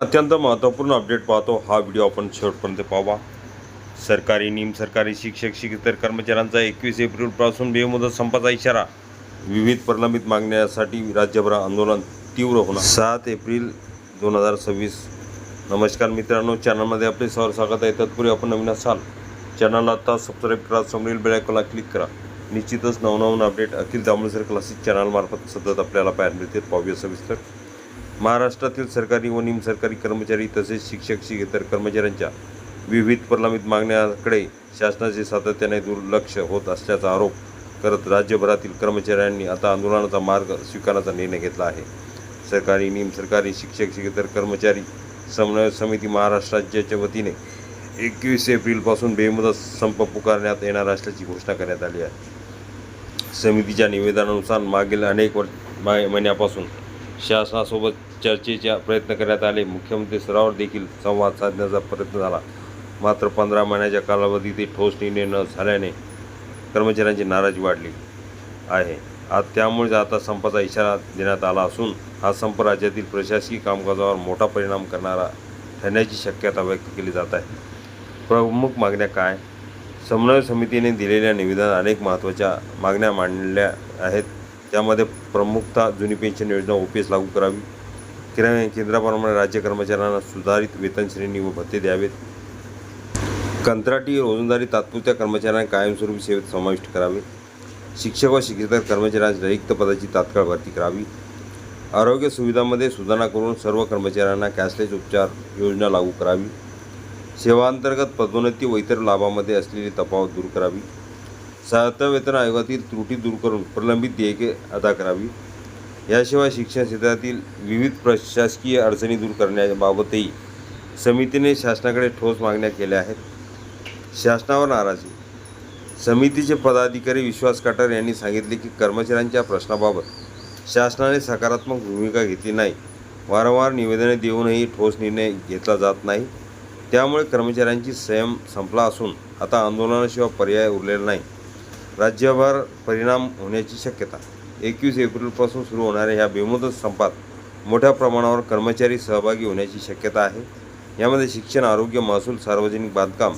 अत्यंत महत्त्वपूर्ण अपडेट पाहतो हा व्हिडिओ आपण शेवटपर्यंत पाहावा। सरकारी निमसरकारी शिक्षक शिक्षकेतर कर्मचाऱ्यांचा 21 एप्रिलपासून बेमुदत संपाचा इशारा। विविध प्रलंबित मागण्यासाठी राज्यभर आंदोलन तीव्र होणार। 7 एप्रिल 2026। नमस्कार मित्रांनो, चॅनलमध्ये आपले स्वागत आहे। तत्पूर्वी आपण नवीन असाल चॅनलला आता सबस्क्राईब करा, समोरील बेल आयकॉनला क्लिक करा। निश्चितच नवनवीन अपडेट अखिल दामोदर सर क्लासेस चॅनलमार्फत सतत आपल्याला पाहायला मिळते। पाहूया सविस्तर। महाराष्ट्रातील सरकारी व निमसरकारी कर्मचारी तसेच शिक्षक शिक्षकेतर कर्मचाऱ्यांच्या विविध प्रलंबित मागण्यांकडे शासनाचे सातत्याने दुर्लक्ष होत असल्याचा आरोप करत राज्यभरातील कर्मचाऱ्यांनी आता आंदोलनाचा मार्ग स्वीकारण्याचा निर्णय घेतला आहे। सरकारी निमसरकारी शिक्षक शिक्षकेतर कर्मचारी समन्वय समिती महाराष्ट्र राज्याच्या वतीने 21 एप्रिलपासून बेमुदत संप पुकारण्यात येणार असल्याची घोषणा करण्यात आली आहे। समितीच्या निवेदनानुसार मागील अनेक महिन्यापासून शासनासोबत चर्चेचा प्रयत्न करण्यात आले। मुख्यमंत्री स्तरावर देखील संवाद साधण्याचा प्रयत्न झाला, मात्र 15 महिन्याच्या कालावधीत ठोस निर्णय न झाल्याने कर्मचाऱ्यांची नाराजी वाढली आहे। त्यामुळे आता संपाचा इशारा देण्यात आला असून हा संप राज्यातील प्रशासकीय कामकाजावर मोठा परिणाम करणारा ठरण्याची शक्यता व्यक्त केली जात आहे। प्रमुख मागण्या काय? समन्वय समितीने दिलेल्या निवेदनात अनेक महत्त्वाच्या मागण्या मांडल्या आहेत। त्यामध्ये प्रमुखतः जुनी पेन्शन योजना OPS लागू करावी, केंद्राप्रमाणे राज्य कर्मचाऱ्यांना सुधारित वेतन श्रेणी व भत्ते द्यावेत, कंत्राटी रोजंदारी तात्पुरत्या कर्मचाऱ्यांना कायमस्वरूपी सेवेत समाविष्ट करावे, शिक्षक व शिक्षकेतर कर्मचाऱ्यांच्या रिक्त पदाची तात्काळ भरती करावी, आरोग्य सुविधांमध्ये सुधारणा करून सर्व कर्मचाऱ्यांना कॅशलेस उपचार योजना लागू करावी, सेवांतर्गत पदोन्नती व इतर लाभामध्ये असलेली तफावत दूर करावी, सहायता वेतन आयोगातील त्रुटी दूर करून प्रलंबित देयके अदा करावी, याशिवाय शिक्षण क्षेत्रातील विविध प्रशासकीय अडचणी दूर करण्याबाबतही समितीने शासनाकडे ठोस मागण्या केल्या आहेत। शासनावर नाराजी। समितीचे पदाधिकारी विश्वास काटर यांनी सांगितले की कर्मचाऱ्यांच्या प्रश्नाबाबत शासनाने सकारात्मक भूमिका घेतली नाही। वारंवार निवेदने देऊनही ठोस निर्णय घेतला जात नाही। त्यामुळे कर्मचाऱ्यांची संयम संपला असून आता आंदोलनाशिवाय पर्याय उरलेला नाही। राज्यभर परिणाम होण्याची शक्यता। 21 एप्रिलपासून सुरू होणाऱ्या ह्या बेमुदत संपात मोठ्या प्रमाणावर कर्मचारी सहभागी होण्याची शक्यता आहे। यामध्ये शिक्षण, आरोग्य, महसूल, सार्वजनिक बांधकाम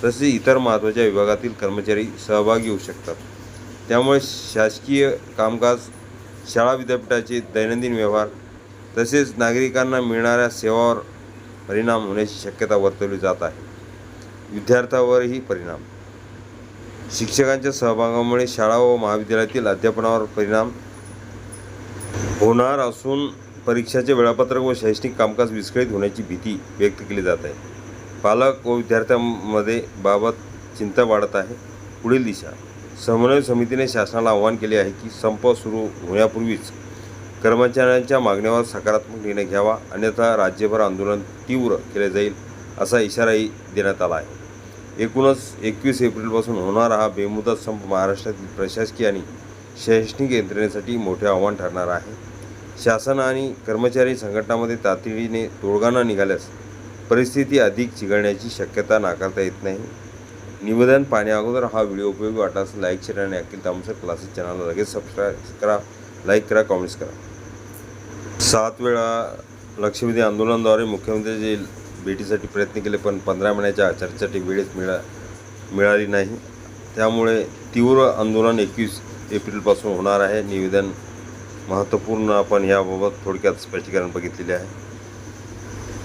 तसेच इतर महत्त्वाच्या विभागातील कर्मचारी सहभागी होऊ शकतात। त्यामुळे शासकीय कामकाज, शाळा विद्यापीठाचे दैनंदिन व्यवहार तसेच नागरिकांना मिळणाऱ्या सेवांवर परिणाम होण्याची शक्यता वर्तवली जात आहे। विद्यार्थ्यांवरही परिणाम। शिक्षकांच्या सहभागामुळे शाळा व महाविद्यालयातील अध्यापनावर परिणाम होणार असून परीक्षाचे वेळापत्रक व शैक्षणिक कामकाज विस्कळीत होण्याची भीती व्यक्त केली जात आहे। पालक व विद्यार्थ्यांमध्ये बाबत चिंता वाढत आहे। पुढील दिशा। समन्वय समितीने शासनाला आवाहन केले आहे की संप सुरू होण्यापूर्वीच कर्मचाऱ्यांच्या मागण्यावर सकारात्मक निर्णय घ्यावा, अन्यथा राज्यभर आंदोलन तीव्र केले जाईल असा इशाराही देण्यात आला आहे। एकूणच 21 एप्रिलपासून होणारा हा बेमुदत संप महाराष्ट्रातील प्रशासकीय आणि शैक्षणिक यंत्रणेसाठी मोठे आव्हान ठरणार आहे। शासन आणि कर्मचारी संघटनांमध्ये तातडीने तोडगा न निघाल्यास परिस्थिती अधिक चिघळण्याची शक्यता नाकारता येत नाही। निवेदन पाहण्याअगोदर हा व्हिडिओ उपयोगी वाटला असेल लाईक, शेअर आणि अखिल दामोदर क्लासेस चॅनलला लगेच सबस्क्राईब करा, लाईक करा, कमेंट्स करा। 7 वेळा लक्षवेधी आंदोलनाद्वारे मुख्यमंत्र्यांचे भेटीसाठी प्रयत्न केले, पण 15 महिन्याच्या चर्चेसाठी वेळच मिळाली नाही। त्यामुळे तीव्र आंदोलन 21 एप्रिलपासून होणार आहे। निवेदन महत्त्वपूर्ण आपण याबाबत थोडक्यात स्पष्टीकरण बघितलेले आहे।